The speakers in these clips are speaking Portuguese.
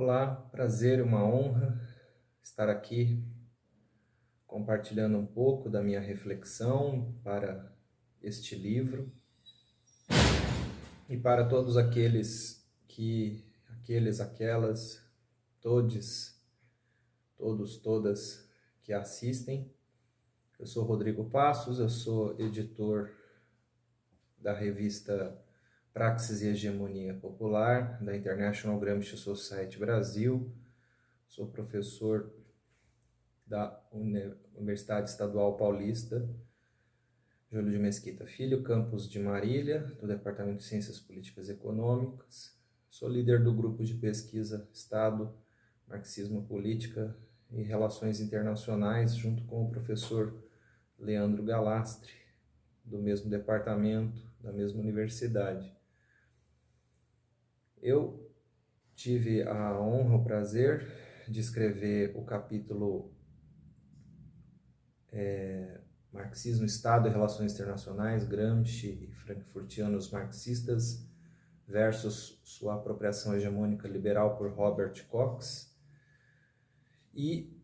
Olá, prazer, uma honra estar aqui compartilhando um pouco da minha reflexão para este livro e para todos aquelas, todas que assistem. Eu sou Rodrigo Passos, eu sou editor da revista Praxis e Hegemonia Popular, da International Gramsci Society Brasil. Sou professor da Universidade Estadual Paulista, Júlio de Mesquita Filho, campus de Marília, do Departamento de Ciências Políticas e Econômicas. Sou líder do grupo de pesquisa Estado, Marxismo, Política e Relações Internacionais, junto com o professor Leandro Galastre, do mesmo departamento, da mesma universidade. Eu tive a honra, o prazer de escrever o capítulo Marxismo, Estado e Relações Internacionais, Gramsci e Frankfurtianos Marxistas versus sua apropriação hegemônica liberal por Robert Cox. E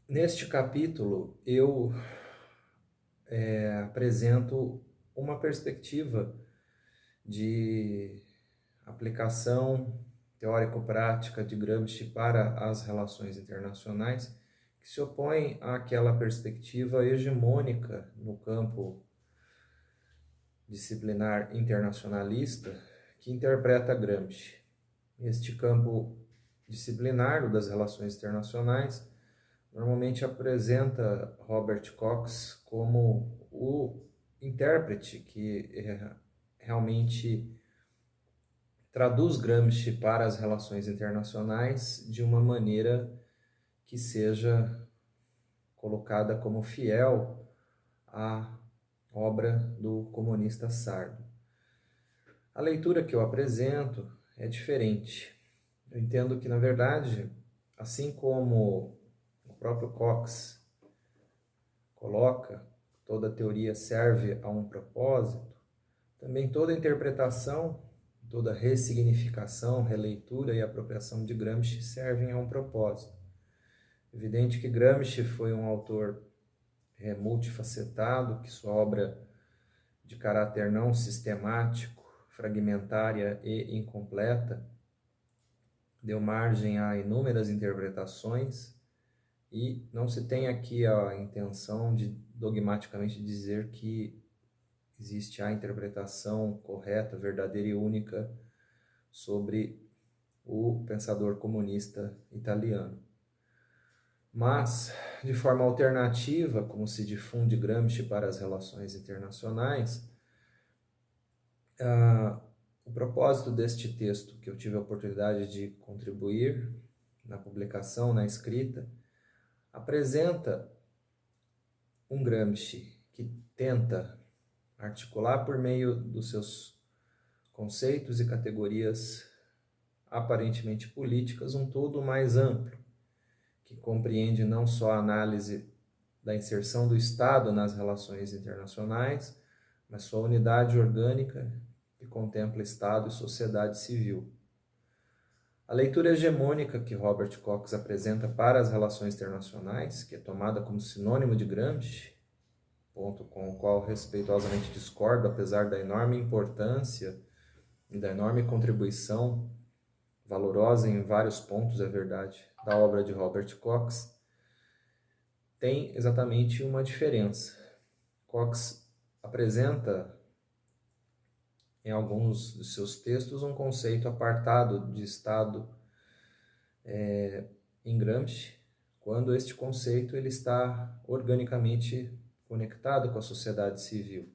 neste capítulo eu apresento uma perspectiva de aplicação teórico-prática de Gramsci para as relações internacionais, que se opõe àquela perspectiva hegemônica no campo disciplinar internacionalista que interpreta Gramsci. Este campo disciplinar das relações internacionais normalmente apresenta Robert Cox como o intérprete que realmente traduz Gramsci para as relações internacionais de uma maneira que seja colocada como fiel à obra do comunista Sardo. A leitura que eu apresento é diferente. Eu entendo que, na verdade, assim como o próprio Cox coloca, toda teoria serve a um propósito, também toda interpretação, toda ressignificação, releitura e apropriação de Gramsci servem a um propósito. Evidente que Gramsci foi um autor multifacetado, que sua obra de caráter não sistemático, fragmentária e incompleta deu margem a inúmeras interpretações, e não se tem aqui a intenção de dogmaticamente dizer que existe a interpretação correta, verdadeira e única sobre o pensador comunista italiano. Mas, de forma alternativa, como se difunde Gramsci para as relações internacionais, o propósito deste texto, que eu tive a oportunidade de contribuir na publicação, na escrita, apresenta um Gramsci que tenta articular por meio dos seus conceitos e categorias aparentemente políticas um todo mais amplo, que compreende não só a análise da inserção do Estado nas relações internacionais, mas sua unidade orgânica, que contempla Estado e sociedade civil. A leitura hegemônica que Robert Cox apresenta para as relações internacionais, que é tomada como sinônimo de Gramsci, ponto com o qual respeitosamente discordo, apesar da enorme importância e da enorme contribuição, valorosa em vários pontos, é verdade, da obra de Robert Cox, tem exatamente uma diferença. Cox apresenta em alguns dos seus textos um conceito apartado de Estado em Gramsci, quando este conceito ele está organicamente conectado com a sociedade civil.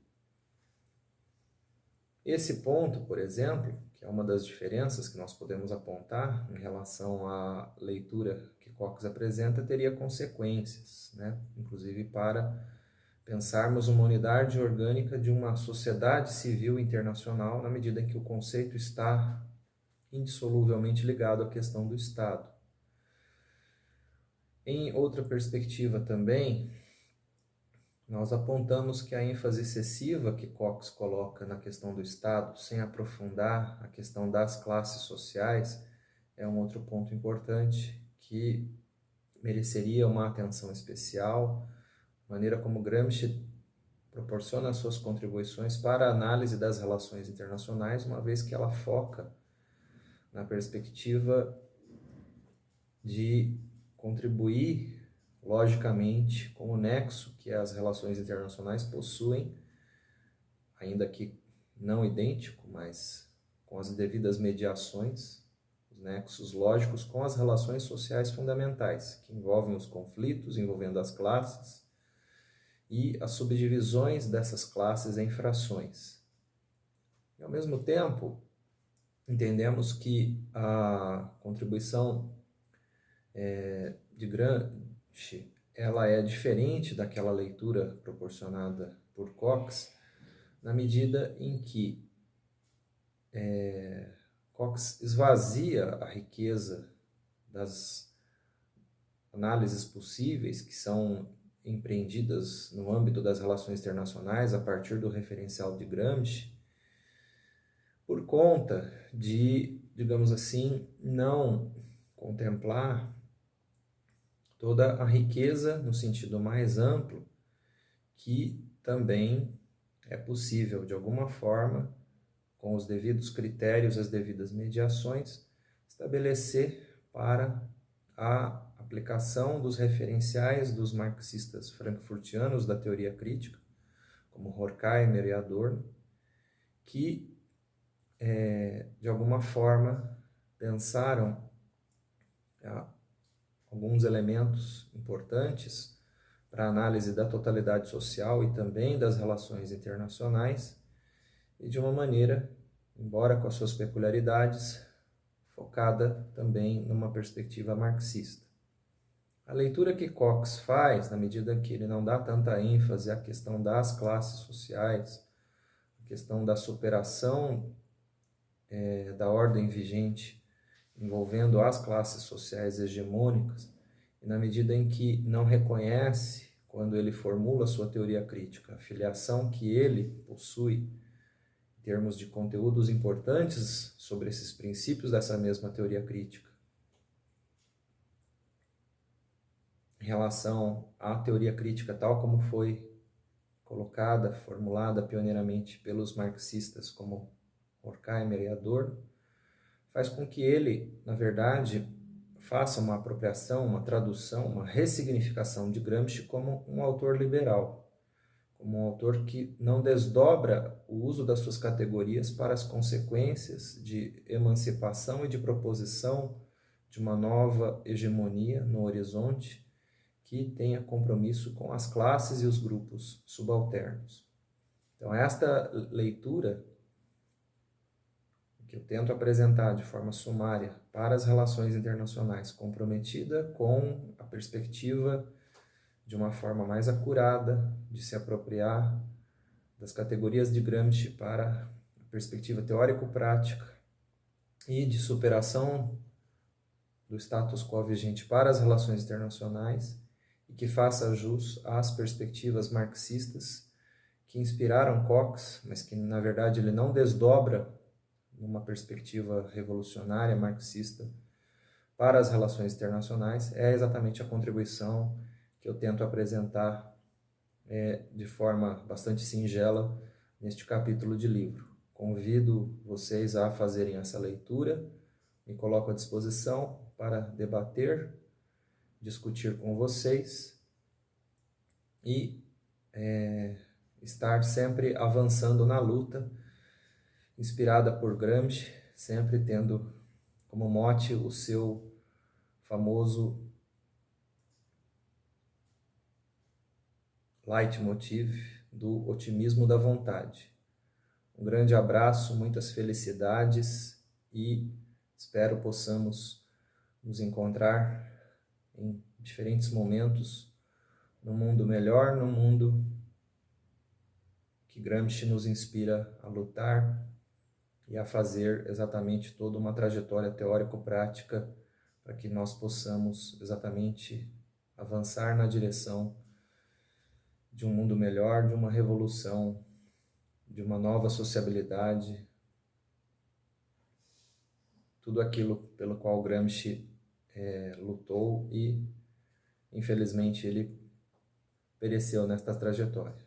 Esse ponto, por exemplo, que é uma das diferenças que nós podemos apontar em relação à leitura que Cox apresenta, teria consequências, inclusive para pensarmos uma unidade orgânica de uma sociedade civil internacional, na medida em que o conceito está indissoluvelmente ligado à questão do Estado. Em outra perspectiva também, nós apontamos que a ênfase excessiva que Cox coloca na questão do Estado, sem aprofundar a questão das classes sociais, é um outro ponto importante que mereceria uma atenção especial, a maneira como Gramsci proporciona suas contribuições para a análise das relações internacionais, uma vez que ela foca na perspectiva de contribuir, logicamente, com o nexo que as relações internacionais possuem, ainda que não idêntico, mas com as devidas mediações, os nexos lógicos com as relações sociais fundamentais, que envolvem os conflitos envolvendo as classes e as subdivisões dessas classes em frações. E, ao mesmo tempo, entendemos que a contribuição de Gramsci ela é diferente daquela leitura proporcionada por Cox, na medida em que Cox esvazia a riqueza das análises possíveis que são empreendidas no âmbito das relações internacionais a partir do referencial de Gramsci, por conta de, digamos assim, não contemplar toda a riqueza no sentido mais amplo que também é possível, de alguma forma, com os devidos critérios, as devidas mediações, estabelecer para a aplicação dos referenciais dos marxistas frankfurtianos da teoria crítica, como Horkheimer e Adorno, que, de alguma forma, pensaram alguns elementos importantes para a análise da totalidade social e também das relações internacionais, e de uma maneira, embora com as suas peculiaridades, focada também numa perspectiva marxista. A leitura que Cox faz, na medida que ele não dá tanta ênfase à questão das classes sociais, à questão da superação da ordem vigente envolvendo as classes sociais hegemônicas, e na medida em que não reconhece, quando ele formula sua teoria crítica, a filiação que ele possui em termos de conteúdos importantes sobre esses princípios dessa mesma teoria crítica, em relação à teoria crítica tal como foi colocada, formulada pioneiramente pelos marxistas como Horkheimer e Adorno, faz com que ele, na verdade, faça uma apropriação, uma tradução, uma ressignificação de Gramsci como um autor liberal, como um autor que não desdobra o uso das suas categorias para as consequências de emancipação e de proposição de uma nova hegemonia no horizonte que tenha compromisso com as classes e os grupos subalternos. Então, esta leitura que eu tento apresentar de forma sumária para as relações internacionais, comprometida com a perspectiva de uma forma mais acurada de se apropriar das categorias de Gramsci para a perspectiva teórico-prática e de superação do status quo vigente para as relações internacionais, e que faça jus às perspectivas marxistas que inspiraram Cox, mas que, na verdade, ele não desdobra numa perspectiva revolucionária marxista para as relações internacionais, é exatamente a contribuição que eu tento apresentar de forma bastante singela neste capítulo de livro. Convido vocês a fazerem essa leitura, me coloco à disposição para debater, discutir com vocês e estar sempre avançando na luta, inspirada por Gramsci, sempre tendo como mote o seu famoso leitmotiv do otimismo da vontade. Um grande abraço, muitas felicidades e espero possamos nos encontrar em diferentes momentos num mundo melhor, num mundo que Gramsci nos inspira a lutar e a fazer exatamente toda uma trajetória teórico-prática para que nós possamos exatamente avançar na direção de um mundo melhor, de uma revolução, de uma nova sociabilidade, tudo aquilo pelo qual Gramsci lutou e, infelizmente, ele pereceu nesta trajetória.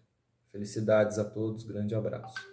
Felicidades a todos, grande abraço.